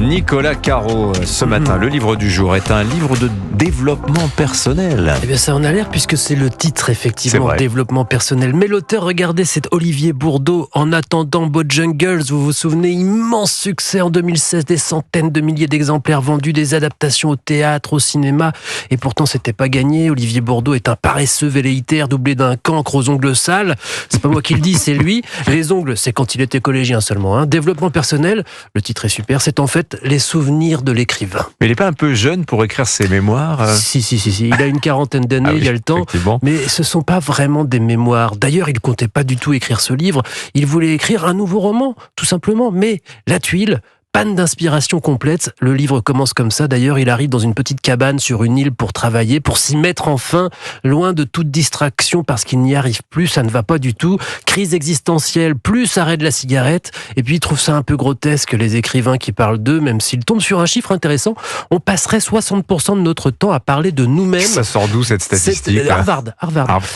Nicolas Caro. Ce matin, le livre du jour est un livre de développement personnel. Eh bien, ça en a l'air puisque c'est le titre, effectivement, développement personnel. Mais l'auteur, regardez, c'est Olivier Bourdeau. En attendant Bojangles, vous vous souvenez, immense succès en 2016, des centaines de milliers d'exemplaires vendus, des adaptations au théâtre, au cinéma. Et pourtant, c'était pas gagné. Olivier Bourdeau est un paresseux velléitaire doublé d'un cancre aux ongles sales. C'est pas moi qui le dis, c'est lui. Les ongles, c'est quand il était collégien seulement. Développement personnel, le titre est super, c'est en fait les souvenirs de l'écrivain. Mais il n'est pas un peu jeune pour écrire ses mémoires Si. Il a une quarantaine d'années, il y a le temps. Mais ce ne sont pas vraiment des mémoires. D'ailleurs, il ne comptait pas du tout écrire ce livre. Il voulait écrire un nouveau roman, tout simplement. Mais la tuile, panne d'inspiration complète. Le livre commence comme ça. D'ailleurs, il arrive dans une petite cabane sur une île pour travailler, pour s'y mettre enfin, loin de toute distraction parce qu'il n'y arrive plus, ça ne va pas du tout. Crise existentielle, plus arrêt de la cigarette. Et puis, il trouve ça un peu grotesque, les écrivains qui parlent d'eux, même s'ils tombent sur un chiffre intéressant. On passerait 60% de notre temps à parler de nous-mêmes. Ça sort d'où cette statistique? Harvard.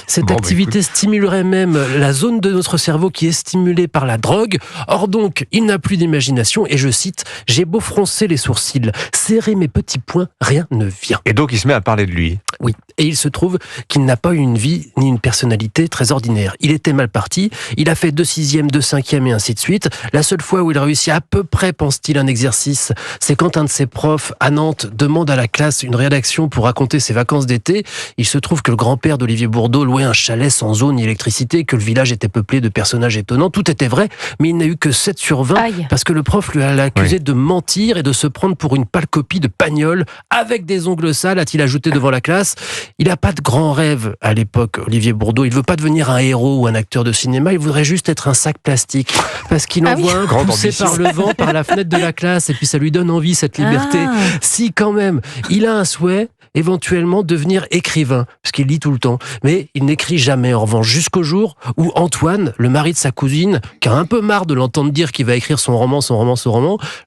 Cette activité stimulerait même la zone de notre cerveau qui est stimulée par la drogue. Or donc, il n'a plus d'imagination et je cite, j'ai beau froncer les sourcils, serrer mes petits poings, rien ne vient. Et donc il se met à parler de lui. Oui, et il se trouve qu'il n'a pas eu une vie ni une personnalité très ordinaire. Il était mal parti, il a fait 2 6e, 2 5e et ainsi de suite. La seule fois où il réussit à peu près, pense-t-il, un exercice, c'est quand un de ses profs à Nantes demande à la classe une rédaction pour raconter ses vacances d'été. Il se trouve que le grand-père d'Olivier Bourdeau louait un chalet sans zone ni électricité, que le village était peuplé de personnages étonnants. Tout était vrai, mais il n'a eu que 7 sur 20 parce que le prof lui a accusé de mentir et de se prendre pour une pâle copie de Pagnol avec des ongles sales, a-t-il ajouté devant la classe. Il n'a pas de grands rêves à l'époque, Olivier Bourdeau. Il ne veut pas devenir un héros ou un acteur de cinéma, il voudrait juste être un sac plastique. Parce qu'il en voit un poussé par le vent, par la fenêtre de la classe, et puis ça lui donne envie, cette liberté. Si, quand même, il a un souhait, éventuellement devenir écrivain, parce qu'il lit tout le temps. Mais il n'écrit jamais, en revanche, jusqu'au jour où Antoine, le mari de sa cousine, qui a un peu marre de l'entendre dire qu'il va écrire son roman,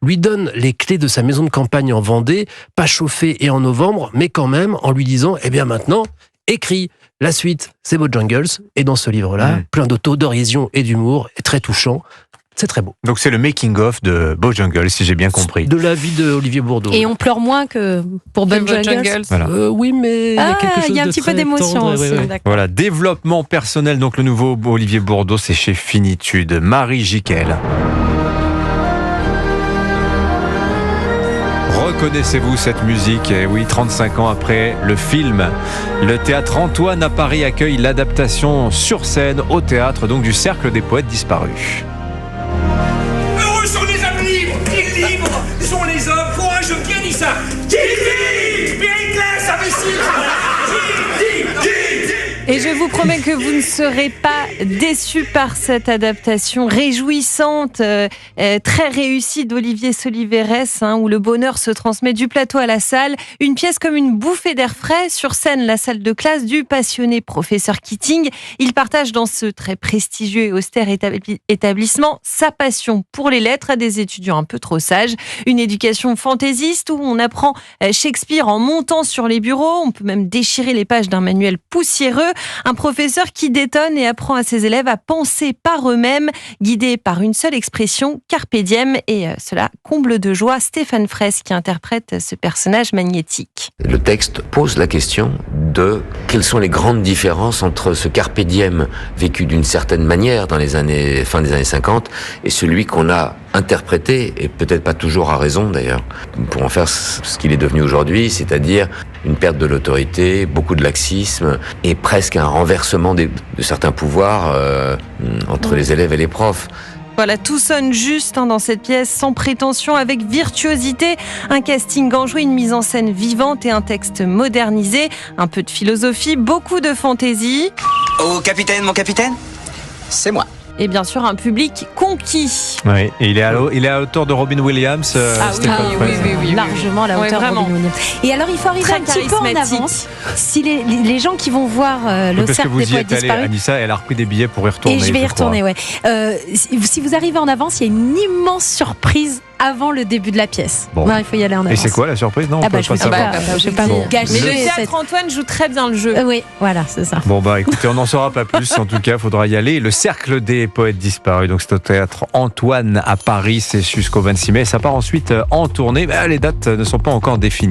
lui donne les clés de sa maison de campagne en Vendée, pas chauffée et en novembre, mais quand même en lui disant, eh bien maintenant, écris. La suite, c'est Bojangles, et dans ce livre-là, plein d'autodérision et d'humour, et très touchant. C'est très beau. Donc c'est le making-of de Bojangles, si j'ai bien compris. De la vie de Olivier Bourdeau. Et on pleure moins que pour Bojangles. Voilà. Oui, mais il y a quelque chose il y a un petit peu d'émotion aussi. Voilà, développement personnel. Donc le nouveau Olivier Bourdeau, c'est chez Finitude. Marie Jiquel. Reconnaissez-vous cette musique? Et oui, 35 ans après le film, le théâtre Antoine à Paris accueille l'adaptation sur scène au théâtre donc du Cercle des poètes disparus. Heureux sont les hommes libres, et libres sont les hommes courageux. Qui a dit ça? Qui dit? Périclès, imbécile. Et je vous promets que vous ne serez pas déçus par cette adaptation réjouissante, très réussie d'Olivier Soliverès, où le bonheur se transmet du plateau à la salle. Une pièce comme une bouffée d'air frais. Sur scène, la salle de classe du passionné professeur Keating. Il partage dans ce très prestigieux et austère établissement sa passion pour les lettres à des étudiants un peu trop sages. Une éducation fantaisiste où on apprend Shakespeare en montant sur les bureaux. On peut même déchirer les pages d'un manuel poussiéreux. Un professeur qui détonne et apprend à ses élèves à penser par eux-mêmes, guidés par une seule expression, carpe diem, et cela comble de joie Stéphane Fraisse qui interprète ce personnage magnétique. Le texte pose la question de quelles sont les grandes différences entre ce carpe diem vécu d'une certaine manière dans les années, fin des années 50 et celui qu'on a interprété, et peut-être pas toujours à raison d'ailleurs, pour en faire ce qu'il est devenu aujourd'hui, c'est-à-dire une perte de l'autorité, beaucoup de laxisme et presque un renversement de certains pouvoirs entre les élèves et les profs. Voilà, tout sonne juste dans cette pièce, sans prétention, avec virtuosité, un casting enjoué, une mise en scène vivante et un texte modernisé, un peu de philosophie, beaucoup de fantaisie. Oh capitaine, mon capitaine, c'est moi. Et bien sûr, un public conquis. Oui, et il est à hauteur de Robin Williams. Oui, largement à la hauteur de Robin Williams. Et alors, il faut arriver un petit peu en avance. Si les gens qui vont voir le Cercle des poètes disparus... Anissa, elle a repris des billets pour y retourner. Et je vais y retourner, Si vous arrivez en avance, il y a une immense surprise avant le début de la pièce. Bon. Il faut y aller en avance. Et c'est quoi la surprise? Non, on peut je pas ne sais savoir. pas. Je vais pas vous gâcher. Mais le théâtre Antoine joue très bien le jeu. Oui, voilà, c'est ça. Bon écoutez, on n'en saura pas plus. En tout cas, il faudra y aller. Le Cercle des Poètes Disparus. Donc c'est au théâtre Antoine à Paris. C'est jusqu'au 26 mai. Ça part ensuite en tournée. Les dates ne sont pas encore définies.